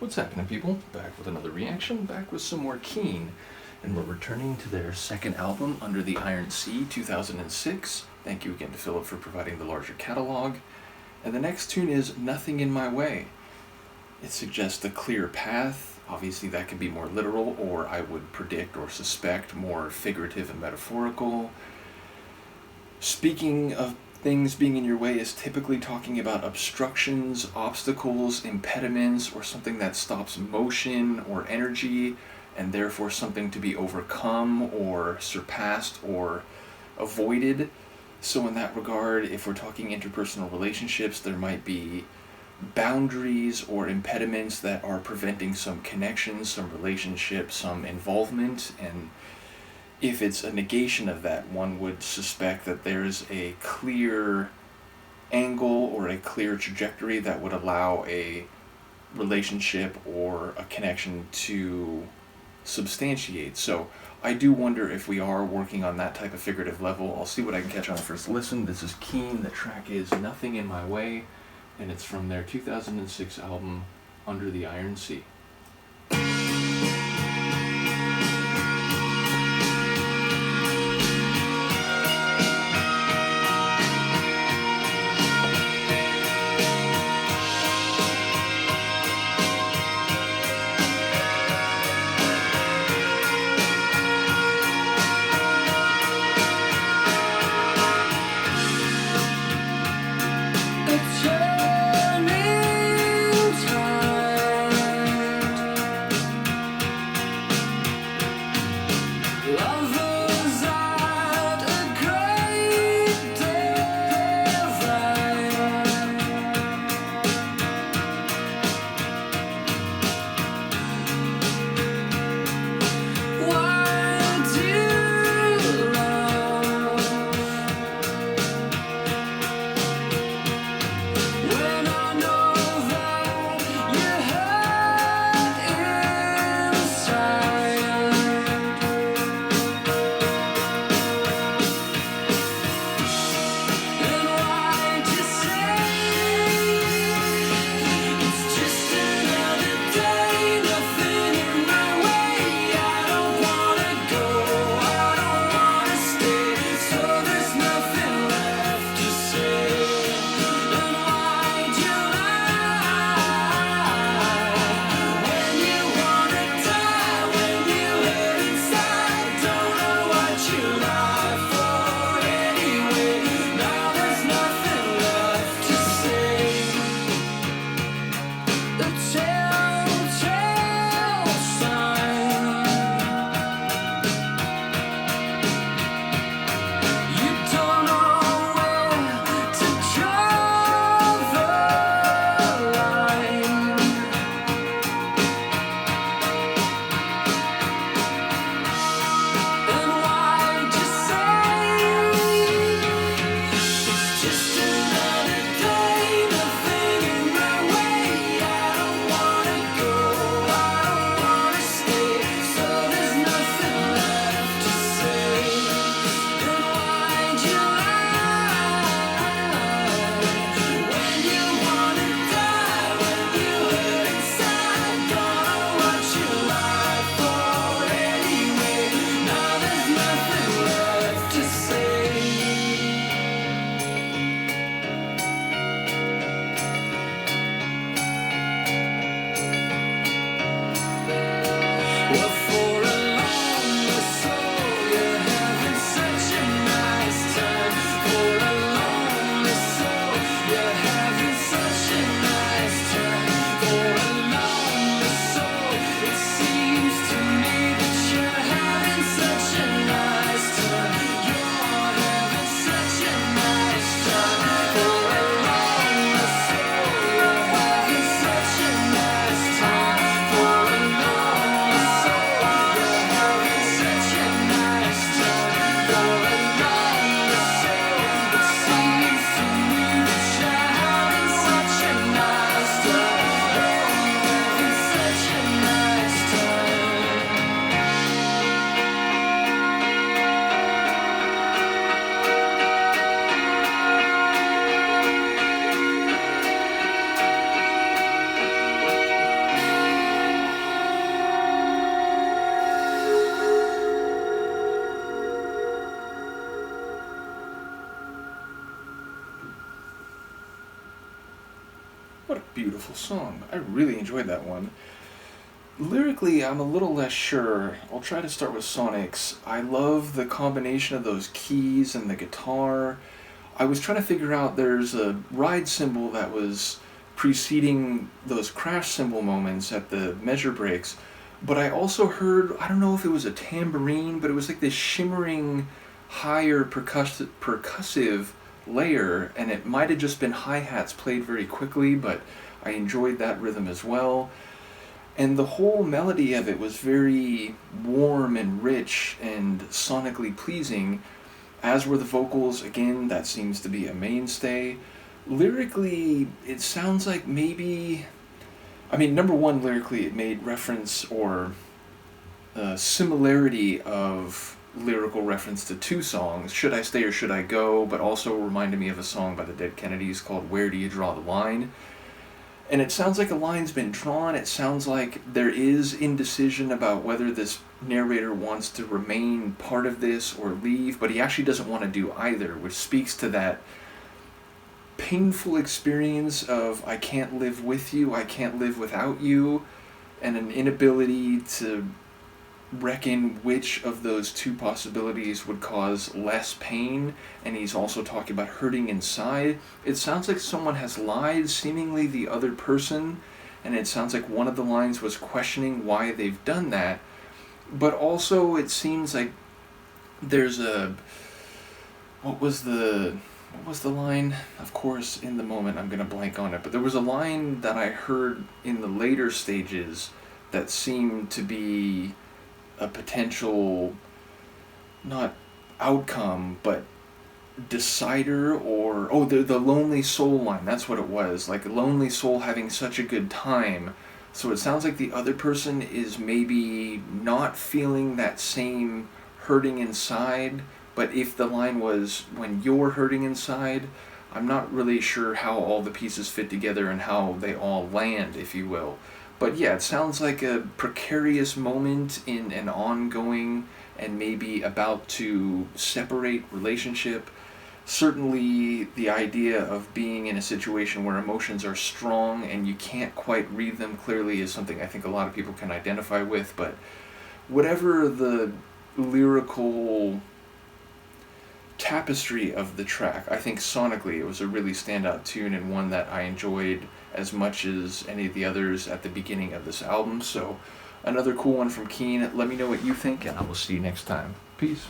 What's happening, people? Back with another reaction, back with some more Keane. And we're returning to their second album, Under the Iron Sea, 2006. Thank you again to Philip for providing the larger catalog. And the next tune is Nothing in My Way. It suggests a clear path. Obviously that can be more literal, or I would predict or suspect more figurative and metaphorical. Speaking of things being in your way is typically talking about obstructions, obstacles, impediments, or something that stops motion or energy, and therefore something to be overcome or surpassed or avoided. So in that regard, if we're talking interpersonal relationships, there might be boundaries or impediments that are preventing some connection, some relationship, some involvement, and if it's a negation of that, one would suspect that there's a clear angle or a clear trajectory that would allow a relationship or a connection to substantiate. So I do wonder if we are working on that type of figurative level. I'll see what I can catch on the first listen. This is Keane. The track is Nothing in My Way, and it's from their 2006 album, Under the Iron Sea. beautiful song. I really enjoyed that one. Lyrically, I'm a little less sure. I'll try to start with Sonics. I love the combination of those keys and the guitar. I was trying to figure out, there's a ride cymbal that was preceding those crash cymbal moments at the measure breaks, but I also heard, I don't know if it was a tambourine, but it was like this shimmering higher percussive layer, and it might have just been hi-hats played very quickly, but I enjoyed that rhythm as well. And the whole melody of it was very warm and rich and sonically pleasing, as were the vocals. Again, that seems to be a mainstay. Lyrically, it sounds like maybe, I mean, number one, lyrically, it made reference or similarity of lyrical reference to two songs, Should I Stay or Should I Go, but also reminded me of a song by the Dead Kennedys called Where Do You Draw the Line? And it sounds like a line's been drawn. It sounds like there is indecision about whether this narrator wants to remain part of this or leave, but he actually doesn't want to do either, which speaks to that painful experience of I can't live with you, I can't live without you, and an inability to reckon which of those two possibilities would cause less pain. And he's also talking about hurting inside. It sounds like someone has lied, seemingly the other person, and it sounds like one of the lines was questioning why they've done that, but also it seems like there's a, what was the line? Of course, in the moment I'm gonna blank on it, but there was a line that I heard in the later stages that seemed to be a potential, not outcome, but decider, or, oh, the lonely soul line, that's what it was, like a lonely soul having such a good time. So it sounds like the other person is maybe not feeling that same hurting inside, but if the line was when you're hurting inside, I'm not really sure how all the pieces fit together and how they all land, if you will. But yeah, it sounds like a precarious moment in an ongoing and maybe about to separate relationship. Certainly the idea of being in a situation where emotions are strong and you can't quite read them clearly is something I think a lot of people can identify with, but whatever the lyrical tapestry of the track, I think sonically it was a really standout tune and one that I enjoyed as much as any of the others at the beginning of this album. So another cool one from Keane. Let me know what you think, and I will see you next time. Peace.